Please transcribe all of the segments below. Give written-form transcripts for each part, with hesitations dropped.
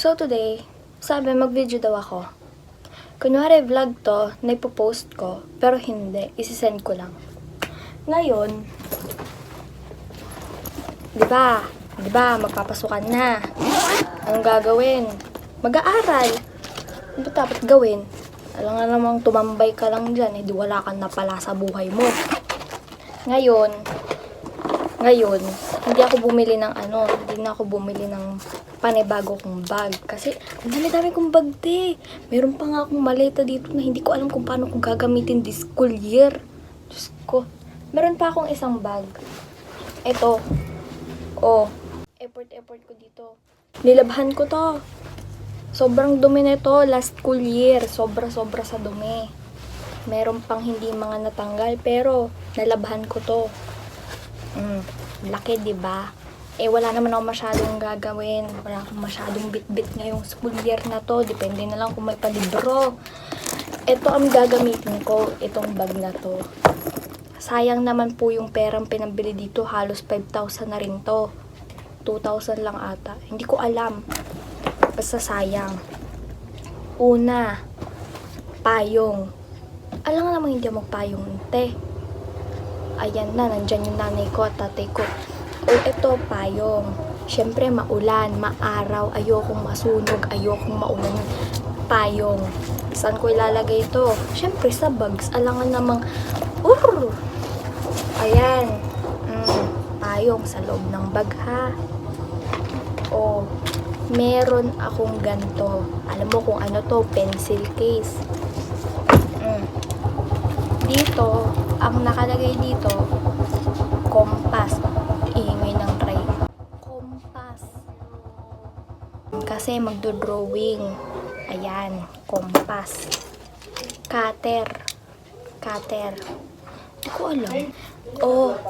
So today, sabi mag-video daw ako. Kunwari vlog to, na ipopost ko, pero hindi, isisend ko lang. Ngayon, di ba, magpapasukan na. Anong gagawin? Mag-aaral. Ano dapat gawin? Alam nga namang tumambay ka lang dyan, di wala kang napala sa buhay mo. Ngayon, hindi ako bumili ng hindi na ako bumili ng panibago kong bag. Kasi, ang dami-dami kong bag, te. Meron pa nga akong maleta dito na hindi ko alam kung paano ko gagamitin this school year. Diyos ko. Meron pa akong isang bag. Ito. Oh. Effort ko dito. Nilabhan ko to. Sobrang dumi nito last school year. Sobra-sobra sa dumi. Meron pang hindi mga natanggal, pero nalabhan ko to. Laki, diba? Wala naman ako masyadong gagawin. Wala akong masyadong bit-bit ngayong school year na to. Depende na lang kung may palibro. Ito ang gagamitin ko, itong bag na to. Sayang naman po yung perang pinabili dito. Halos 5,000 na rin to. 2,000 lang ata. Hindi ko alam. Basta sayang. Una, payong. Alam nga naman hindi ako magpayong, te. Ayan na, nandyan yung nanay ko at tatay ko. Ito, payong. Syempre, maulan, maaraw, ayokong masunog, ayokong maulan. Payong. Saan ko ilalagay ito? Syempre, sa bags. Alangan namang, ayan. Payong sa loob ng bag, ha? Meron akong ganito. Alam mo kung ano to? Pencil case. Dito, ang nakalagay dito, compass. Iingay ng tray. Compass. Kasi magdo-drawing. Ayan, compass. Cutter. Hindi ko alam.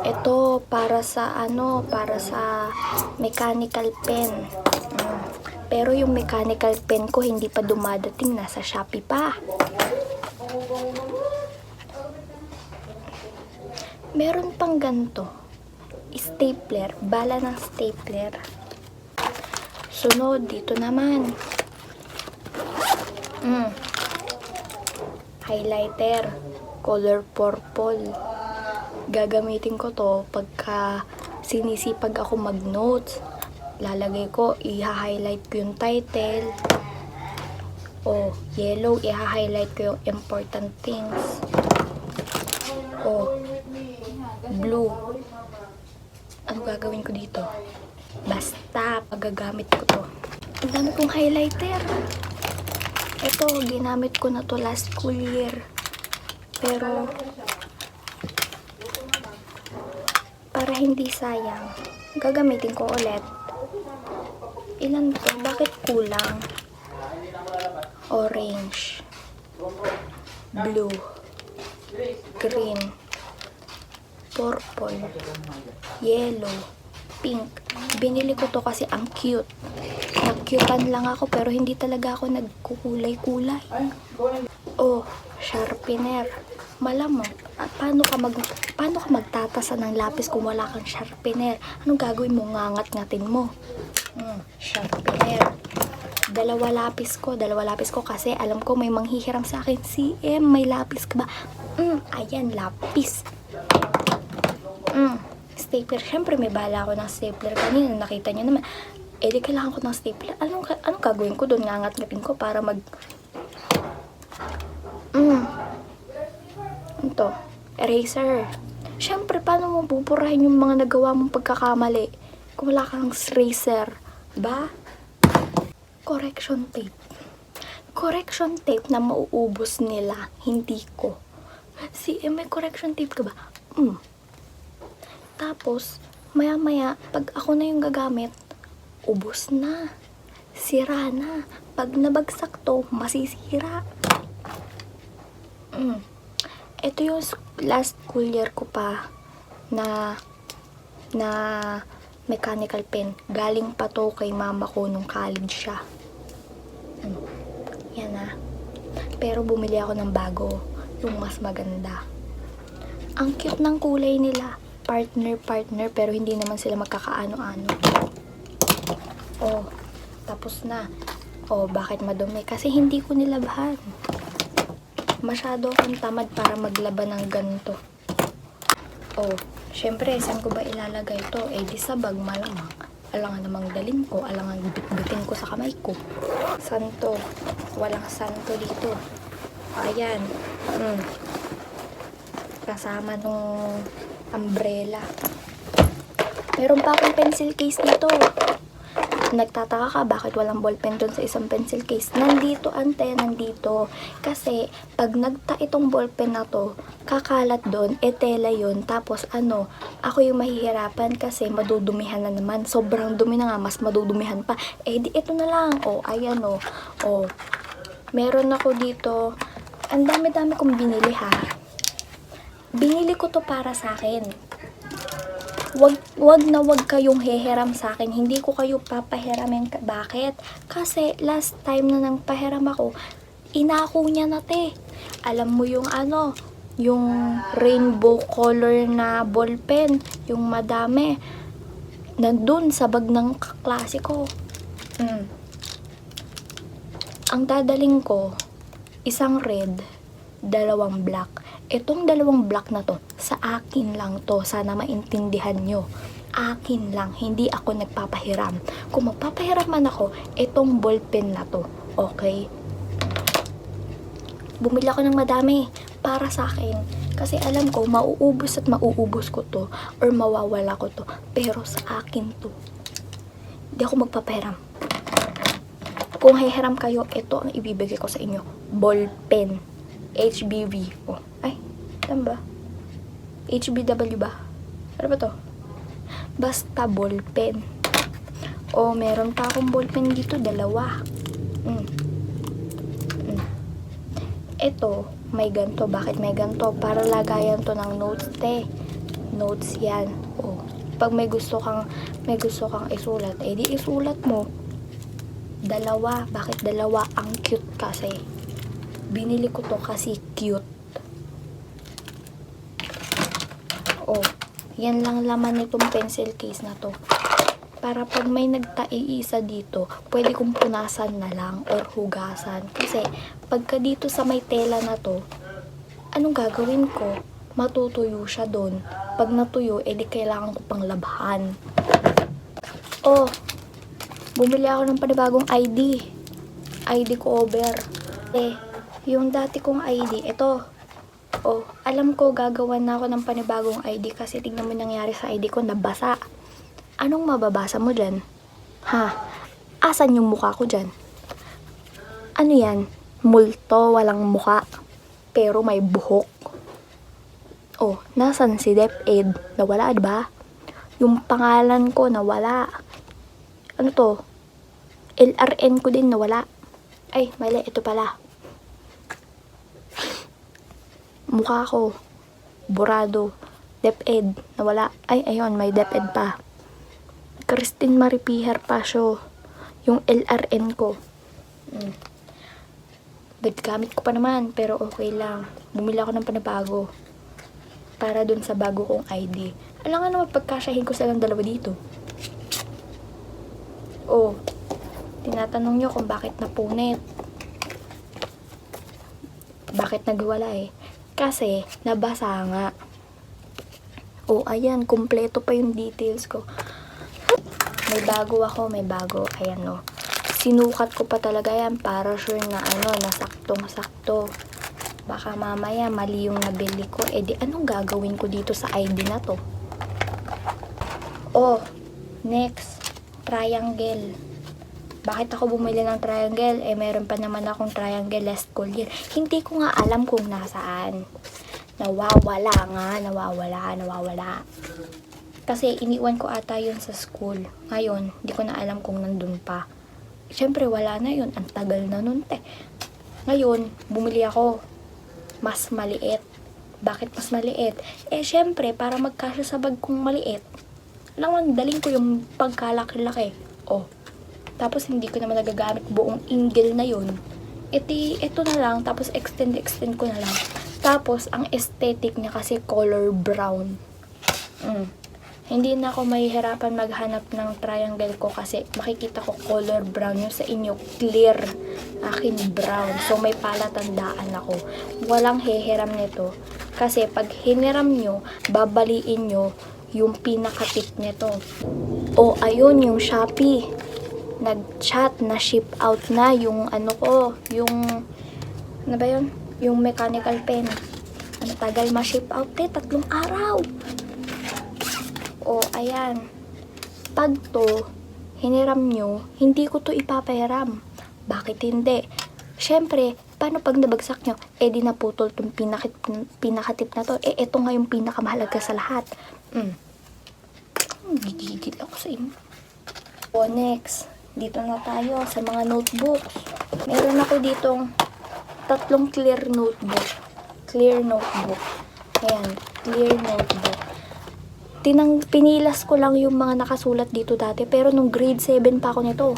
Ito para sa para sa mechanical pen. Pero yung mechanical pen ko hindi pa dumadating, nasa Shopee pa. Meron pang ganito. Stapler. Bala ng stapler. Sunod, dito naman. Highlighter. Color purple. Gagamitin ko to pagka sinisipag ako mag-notes. Lalagay ko, i-highlight ko yung title. Yellow, i-highlight ko yung important things. Blue. Ano gagawin ko dito? Basta, paggagamit ko to. Ang dami kong highlighter. Ito, ginamit ko na to last school year. Pero, para hindi sayang, gagamitin ko ulit. Ilan to? Bakit kulang? Orange. Blue. Green. Purple. Yellow. Pink. Binili ko to kasi ang cute. Nag-cutean lang ako pero hindi talaga ako nagkukulay-kulay. Sharpener. Malamang. Paano ka magtatasa ng lapis kung wala kang sharpener? Anong gagawin mo? Ngangat-ngatin mo. Sharpener. Dalawa lapis ko kasi alam ko may manghihiram sa akin. CM, may lapis ka ba? Ayan, lapis. Stapler. Syempre, may bala ako ng stapler kanina. Nakita nyo naman. Di kailangan ko ng stapler. Anong gagawin ko doon? Ngangat-ngatin ko para Ito. Eraser. Syempre, paano mo pupurahin yung mga nagawa mong pagkakamali kung wala kang eraser? Ba? Correction tape. Correction tape na mauubos nila. Hindi ko. May correction tape ka ba? Tapos, maya-maya, pag ako na yung gagamit, ubos na. Sira na. Pag nabagsak to, masisira. Ito yung last school year ko pa na mechanical pen. Galing pa to kay mama ko nung college siya. Yan na. Pero bumili ako ng bago. Yung mas maganda. Ang cute ng kulay nila. Partner, pero hindi naman sila magkakaano-ano. Tapos na. Oh, bakit madumi? Kasi hindi ko nilabahan. Masyado akong tamad para maglaban ng ganito. Oh, syempre, saan ko ba ilalagay ito? Eh, di sa bag malamang. Alangan namang dalin ko, alangan bit-bitin ko sa kamay ko. Santo. Walang santo dito. Ayan. Kasama nung umbrella. Meron pa akong pencil case dito. Nagtataka ka bakit walang ballpen dun sa isang pencil case. Nandito, ante, nandito. Kasi, pag nagta itong ballpen na to, kakalat dun, tela yun. Tapos, ako yung mahihirapan kasi madudumihan na naman. Sobrang dumi na nga, mas madudumihan pa. Eh, di ito na lang. Oh, ayan, oh. Oh, meron ako dito. Ang dami-dami kong binili, ha. Binili ko to para sa akin. Wag kayong heheram sa akin. Hindi ko kayo papahiramin. Bakit? Kasi last time na nang pahiram ako, inako niya na te. Alam mo yung yung rainbow color na ballpen, yung madami, nandun sa bag ng kaklase ko. Ang dadaling ko, isang red, 2 black. Itong 2 black na to, sa akin lang to. Sana maintindihan nyo. Akin lang, hindi ako nagpapahiram. Kung magpapahiram man ako, itong ballpen na to. Okay? Bumili ako ng madami para sa akin. Kasi alam ko, mauubos ko to. Or mawawala ko to. Pero sa akin to. Hindi ako magpapahiram. Kung hihiram kayo, ito ang ibibigay ko sa inyo. Ballpen. HBV. Oh. Ay, tama ba? HBW ba? Ano ba to? Basta ballpen. Oh, meron pa akong ballpen dito. 2. Ito, may ganto. Bakit may ganto? Para lagayan to ng notes, te. Notes yan. Oh. Pag may gusto kang isulat, eh di isulat mo. 2. Bakit 2? Ang cute kasi. Binili ko to kasi cute. Oh, yan lang laman nitong pencil case na to. Para pag may nagtaiisa dito, pwede kong punasan na lang or hugasan. Kasi, pagka dito sa may tela na to, anong gagawin ko? Matutuyo siya doon. Pag natuyo, edi kailangan ko pang labhan. Oh, bumili ako ng panibagong ID. ID cover. Yung dati kong ID, ito. Oh, alam ko gagawan na ako ng panibagong ID kasi tignan mo nangyari sa ID ko, nabasa. Anong mababasa mo dyan? Ha? Asan yung mukha ko dyan? Ano yan? Multo, walang mukha. Pero may buhok. Oh, nasan si DepEd? Nawala, diba? Yung pangalan ko, nawala. Ano to? LRN ko din, nawala. Ay, mali, ito pala. Mukha ko, burado. DepEd, nawala. Ay, ayun, may DepEd pa. Christine Marie Piher Pasio. Yung LRN ko. Gamit ko pa naman, pero okay lang. Bumili ako ng panabago. Para dun sa bago kong ID. Alam nga naman, pagkasyahin ko silang 2 dito. Oh, tinatanong nyo kung bakit napunit. Bakit nagwala eh? Kasi, nabasa nga. Oh, ayan, kumpleto pa yung details ko. May bago ako, may bago. Ayan, oh. Sinukat ko pa talaga yan para sure na nasaktong-sakto. Baka mamaya mali yung nabili ko. Eh di, anong gagawin ko dito sa ID na to? Oh, next. Triangle. Bakit ako bumili ng triangle? Eh, meron pa naman akong triangle last school year. Hindi ko nga alam kung nasaan. Nawawala. Kasi iniwan ko ata yun sa school. Ngayon, hindi ko na alam kung nandun pa. Siyempre, wala na yun. Ang tagal na nun, te. Ngayon, bumili ako. Mas maliit. Bakit mas maliit? Eh, siyempre, para magkasya sa bag kong maliit, alam, daling ko yung pagkalaki-laki. Oh. Tapos, hindi ko naman nagagamit buong ingle na yun. Ito na lang. Tapos, extend ko na lang. Tapos, ang aesthetic niya kasi color brown. Hindi na ako mahihirapan maghanap ng triangle ko kasi makikita ko color brown. Yung sa inyo, clear. Akin brown. So, may palatandaan ako. Walang hehiram nito. Kasi pag hiniram nyo, babaliin nyo yung pinakatip nito. O, ayun, yung Shopee. Nag-chat na ship out na yung ano ko. Yung, ano ba yun? Yung mechanical pen. Ang tagal ma-ship out 3 araw. O, ayan. Pag to, hiniram nyo, hindi ko to ipapahiram. Bakit hindi? Syempre, paano pag nabagsak nyo? Di naputol tong pinakatip na to. Ito nga yung pinakamahalaga sa lahat. Gigigil ako sa inyo. O, next. Dito na tayo sa mga notebooks. Meron ako ditong 3 clear notebook. Clear notebook. Ayan, clear notebook. Pinilas ko lang yung mga nakasulat dito dati, pero nung grade 7 pa ako nito.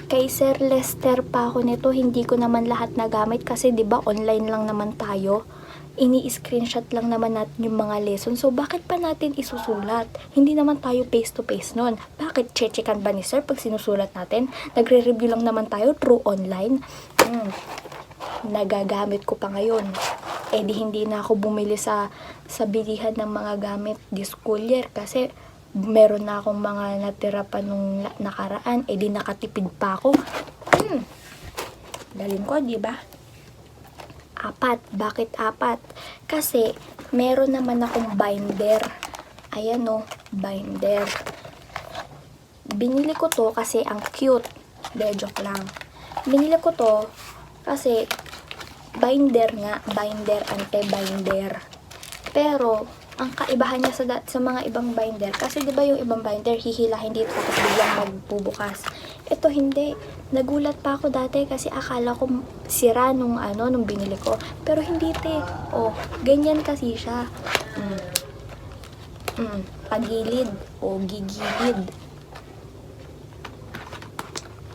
Kay Sir Lester pa ako nito, hindi ko naman lahat nagamit kasi 'di ba online lang naman tayo. Ini-screenshot lang naman natin yung mga lesson. So bakit pa natin isusulat? Hindi naman tayo face to face noon. Bakit chechekan ba ni Sir pag sinusulat natin? Nagre-review lang naman tayo through online. Nagagamit ko pa ngayon. Di hindi na ako bumili sa bilihan ng mga gamit this school year kasi meron na akong mga natira pa nung nakaraan. Di nakatipid pa ako. Galing ko, di ba? 4. Bakit 4? Kasi meron naman akong binder. Ayan o, binder. Binili ko to kasi ang cute. Joke lang. Binili ko to kasi binder nga, binder, anti-binder. Pero, ang kaibahan niya sa mga ibang binder, kasi di ba yung ibang binder, hihilahin dito tapos biglang magbubukas. Ito hindi. Nagulat pa ako dati kasi akala ko sira nung binili ko. Pero hindi te. O, ganyan kasi siya. Pagilid o gigilid.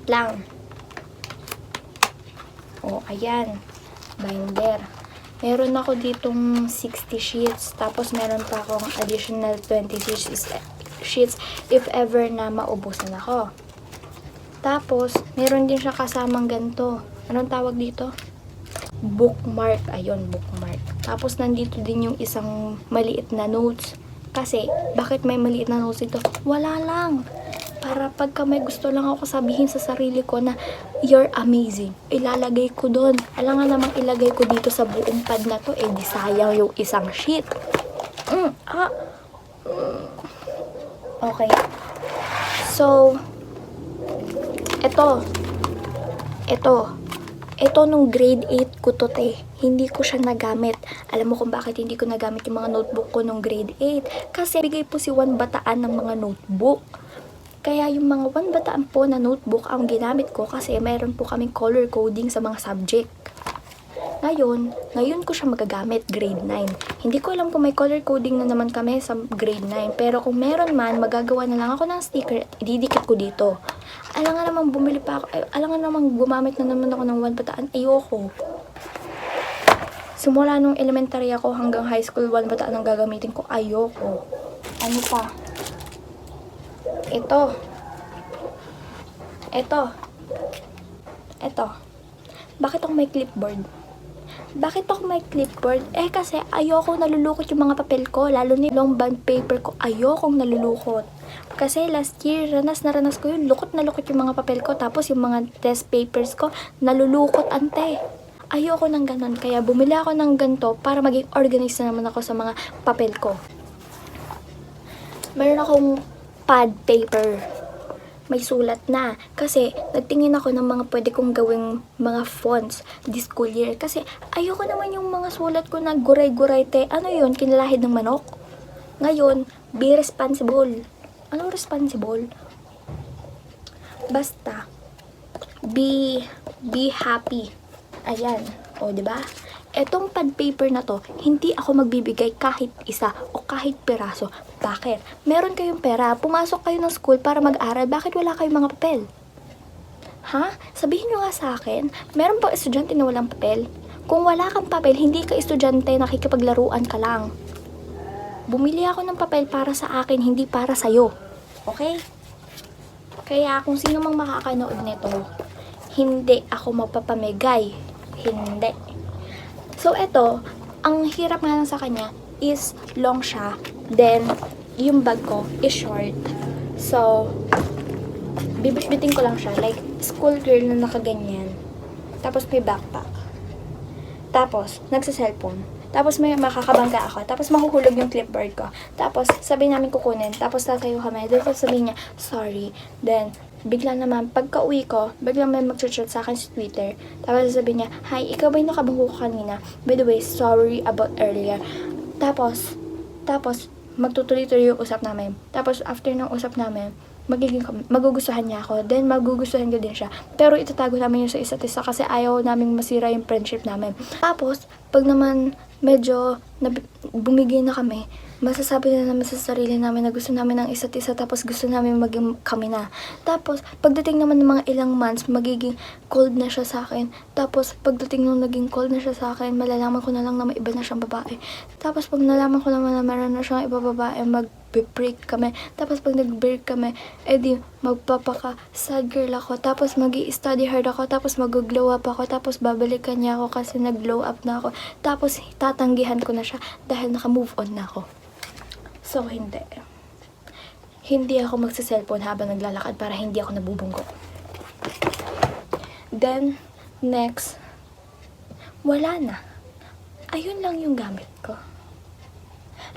Lang. O, ayan. Binder. Meron ako ditong 60 sheets. Tapos, meron pa akong additional 20 sheets if ever na maubusan ako. Tapos, meron din siya kasamang ganito. Anong tawag dito? Bookmark. Ayun, bookmark. Tapos, nandito din yung isang maliit na notes. Kasi, bakit may maliit na notes dito? Wala lang. Para pagka may gusto lang ako sabihin sa sarili ko na you're amazing, ilalagay ko doon. Alam nga namang ilagay ko dito sa buong pad na to, di sayang yung isang sheet. Okay. So, ito nung grade 8 ko to hindi ko siya nagamit. Alam mo kung bakit hindi ko nagamit yung mga notebook ko nung grade 8? Kasi bigay po si Juan Bataan ng mga notebook. Kaya yung mga 1 bataan po na notebook ang ginamit ko kasi mayroon po kaming color coding sa mga subject. Ngayon ko siya magagamit grade 9. Hindi ko alam kung may color coding na naman kami sa grade 9. Pero kung meron man, magagawa na lang ako ng sticker at ididikit ko dito. Alam nga namang bumili pa ako, alam nga namang gumamit na naman ako ng 1 bataan. Ayoko. Simula nung elementary ako hanggang high school, 1 bataan ang gagamitin ko. Ayoko. Ano pa? Ito. Bakit ako may clipboard? Kasi ayoko nalulukot yung mga papel ko. Lalo na yung bond paper ko. Ayokong nalulukot. Kasi last year, ranas ko yun. Lukot na lukot yung mga papel ko. Tapos yung mga test papers ko, nalulukot ante. Ayoko ng ganun. Kaya bumili ako ng ganito para maging organized na naman ako sa mga papel ko. Meron akong pad paper. May sulat na. Kasi, nagtingin ako ng mga pwede kong gawing mga fonts this school year. Kasi, ayoko naman yung mga sulat ko na guray-guray te. Ano yun? Kinalahid ng manok? Ngayon, be responsible. Ano responsible? Basta, be happy. Ayan. O, diba? Etong pad paper na to, hindi ako magbibigay kahit isa o kahit piraso. Bakit? Meron kayong pera, pumasok kayo ng school para mag-aral, bakit wala kayong mga papel? Ha? Sabihin nyo nga sa akin, meron pa estudyante na walang papel? Kung wala kang papel, hindi ka estudyante, nakikipaglaruan ka lang. bumili ako ng papel para sa akin, hindi para sa'yo. Okay? Kaya kung sino mang makakanood nito, hindi ako magpapamigay. Hindi. So, ito, ang hirap nga lang sa kanya is long siya. Then, yung bag ko is short. So, bibitbitin ko lang siya. Like, schoolgirl na nakaganyan. Tapos, may backpack. Tapos, nagsa-cellphone. Tapos, may makakabangga ako. Tapos, mahuhulog yung clipboard ko. Tapos, sabi namin kukunin. Tapos, tatayo kami. Tapos, sabi niya, sorry. Then, bigla naman, pagka-uwi ko, biglang may mag-chat sa akin sa Twitter. Tapos, sabi niya, hi, ikaw ba yung nakabanggo ko kanina? By the way, sorry about earlier. Tapos, magtutuloy-tuloy yung usap namin. Tapos, after ng usap namin, magugustuhan niya ako. Then, magugustuhan ko din siya. Pero, itatago namin yun sa isa't isa kasi ayaw naming masira yung friendship namin. Tapos, pag naman medyo bumigay na kami, masasabi na naman sa sarili namin na gusto namin ng isa't isa, tapos gusto namin maging kami na. Tapos, pagdating naman ng mga ilang months, magiging cold na siya sa akin. Tapos, pagdating nung naging cold na siya sa akin, malalaman ko na lang na may iba na siyang babae. Tapos, pag nalaman ko naman na meron na siyang iba babae, mag-break kami. Tapos, pag nag-break kami, edi, magpapaka-sad girl ako. Tapos, mag-i-study hard ako. Tapos, mag-glow up ako. Tapos, babalikan niya ako kasi nag-glow up na ako. Tapos, tatanggihan ko na siya dahil naka-move on na ako. So, hindi. Hindi ako magsa-cellphone habang naglalakad para hindi ako nabubunggo. Then, next, wala na. Ayun lang yung gamit ko.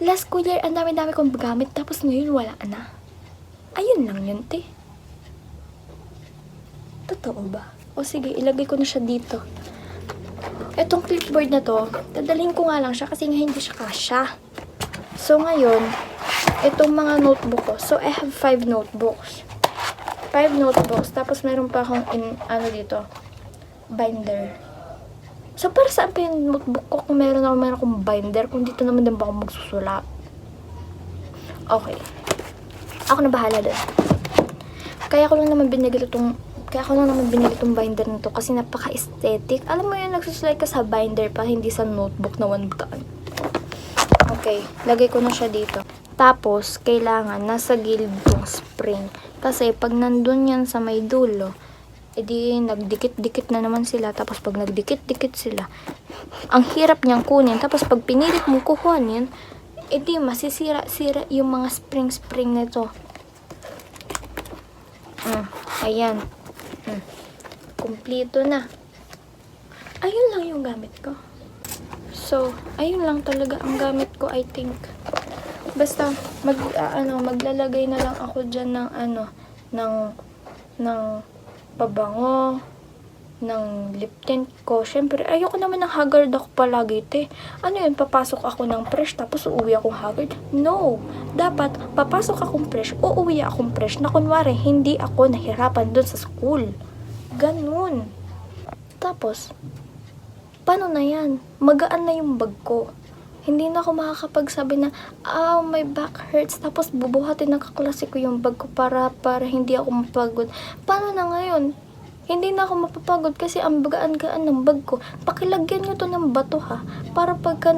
Last school year, ang dami-dami kong gamit, tapos ngayon wala na. Ayun lang yun, te. Totoo ba? O sige, ilagay ko na siya dito. Etong clipboard na to, dadalhin ko nga lang siya kasi nga hindi siya kasya. So, ngayon, itong mga notebook ko. So, I have 5 notebooks. 5 notebooks. Tapos, meron pa akong, dito, binder. So, para saan pa yung notebook ko kung meron akong binder? Kung dito naman din ba ako magsusulat? Okay. Ako na bahala doon. Kaya ko lang naman binigil itong binder na to kasi napaka-aesthetic. Alam mo yun, nagsusulat ka sa binder pa, hindi sa notebook na 1 butaan. Okay, lagay ko na siya dito. Tapos, kailangan nasa gilid yung spring. Kasi, pag nandun yan sa may dulo, edi nagdikit-dikit na naman sila. Tapos, pag nagdikit-dikit sila, ang hirap niyang kunin. Tapos, pag pinilit mong kukunin, edi masisira-sira yung mga spring-spring nito. Ayan. Kumpleto na. Ayun lang yung gamit ko. So, ayun lang talaga ang gamit ko, I think. Basta, maglalagay na lang ako dyan ng pabango, ng lip tint ko. Siyempre, ayoko naman ng haggard ako palagi, te. Ano yun, papasok ako ng fresh, tapos uuwi akong haggard? No! Dapat, papasok akong fresh, uuwi akong fresh, na kunwari, hindi ako nahirapan dun sa school. Ganun. Tapos, paano na yan? Magaan na yung bag ko. Hindi na ako makakapagsabi na, my back hurts. Tapos bubuhatin ng kaklase ko yung bag ko para hindi ako mapagod. Paano na ngayon? Hindi na ako mapapagod kasi ang bagaan-gaan ng bag ko. Pakilagyan nyo to ng bato ha. Para pagka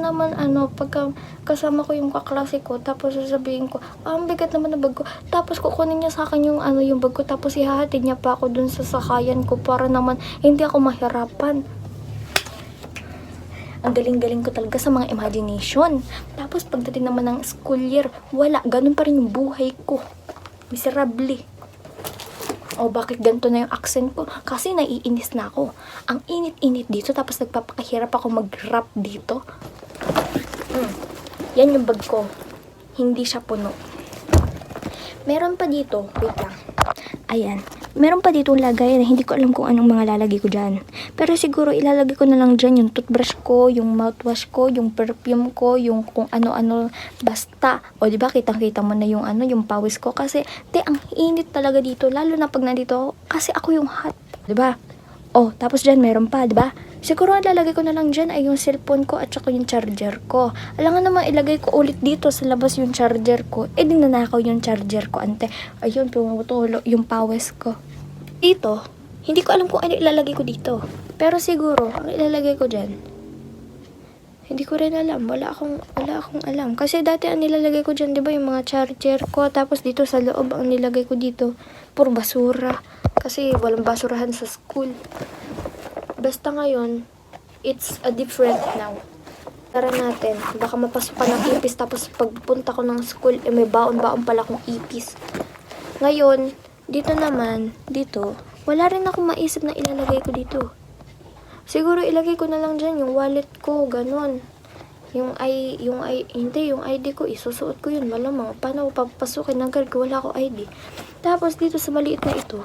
kasama ko yung kaklase ko, tapos sasabihin ko, ang bigat naman ng bag ko. Tapos kukunin niya sa akin yung bag ko. Tapos ihahatid niya pa ako dun sa sakayan ko para naman hindi ako mahirapan. Ang galing-galing ko talaga sa mga imagination. Tapos pagdating naman ng school year, wala. Ganun pa rin yung buhay ko. Miserable. O bakit ganito na yung accent ko? Kasi naiinis na ako. Ang init-init dito, tapos nagpapakahirap ako mag-rap dito. Yan yung bag ko. Hindi siya puno. Meron pa dito. Wait lang. Ayan. Meron pa ditong lagay na hindi ko alam kung anong mga lalagay ko dyan. Pero siguro ilalagay ko na lang dyan yung toothbrush ko, yung mouthwash ko, yung perfume ko, yung kung ano-ano. Basta. O diba, kitang-kita mo na yung yung pawis ko. Kasi, ang init talaga dito. Lalo na pag nandito ako. Kasi ako yung hot. Diba? O, tapos dyan meron pa, diba? Siguro ang lalagay ko na lang dyan ay yung cellphone ko at saka yung charger ko. Alam nga naman, ilagay ko ulit dito sa labas yung charger ko. Eh, din nanakaw yung charger ko, ante. Ayun, pumutulo yung pawis ko. Dito, hindi ko alam kung ano ilalagay ko dito. Pero siguro, ang ilalagay ko dyan, Hindi ko rin alam. Wala akong alam. Kasi dati ang nilalagay ko dyan, di ba, yung mga charger ko. Tapos dito sa loob, ang nilagay ko dito, puro basura. Kasi walang basurahan sa school. Basta ngayon, it's a different now. Tara natin. Baka mapasukan ng ipis. Tapos pagpunta ko ng school, may baon-baon pala akong ipis. Ngayon, dito naman, dito, wala rin akong maisip na ilalagay ko dito. Siguro ilagay ko na lang dyan yung wallet ko, ganun. Yung ID ko, isusuot ko yun, malamang. Paano ko papasukin ng guard ko, wala ko ID. Tapos dito sa maliit na ito,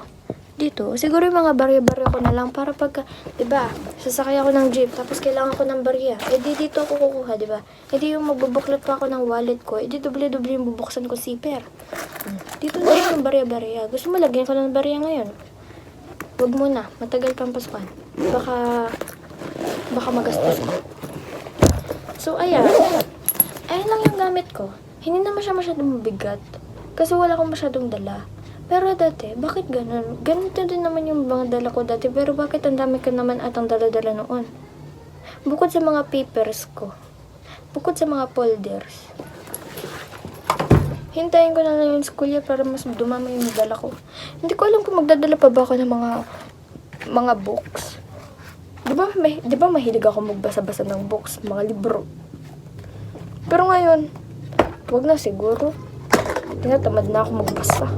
dito, siguro yung mga barya-barya ko na lang para pagka, diba, sasakay ako ng jeep, tapos kailangan ko ng barya. Dito ako kukuha, diba? Yung magbubuklat pa ako ng wallet ko, doble-doble yung bubuksan ko zipper. Dito na lang yung barya-barya. Gusto mo lagyan ko ng barya ngayon? Huwag muna, matagal pang pasukan. Baka magastos ko. So, ayan lang yung gamit ko. Hindi naman siya masyadong mabigat. Kasi wala akong masyadong dala. Pero dati, bakit ganun? Ganito din naman yung mga dala ko dati. Pero bakit ang dami ka naman atang dala-dala noon? Bukod sa mga papers ko. Bukod sa mga folders. Hintayin ko na lang yung school year para mas dumami yung dala ko. Hindi ko alam kung magdadala pa ba ako ng mga books. Di ba mahilig ako magbasa-basa ng books, mga libro. Pero ngayon, wag na siguro. Tinatamad na ako magbasa.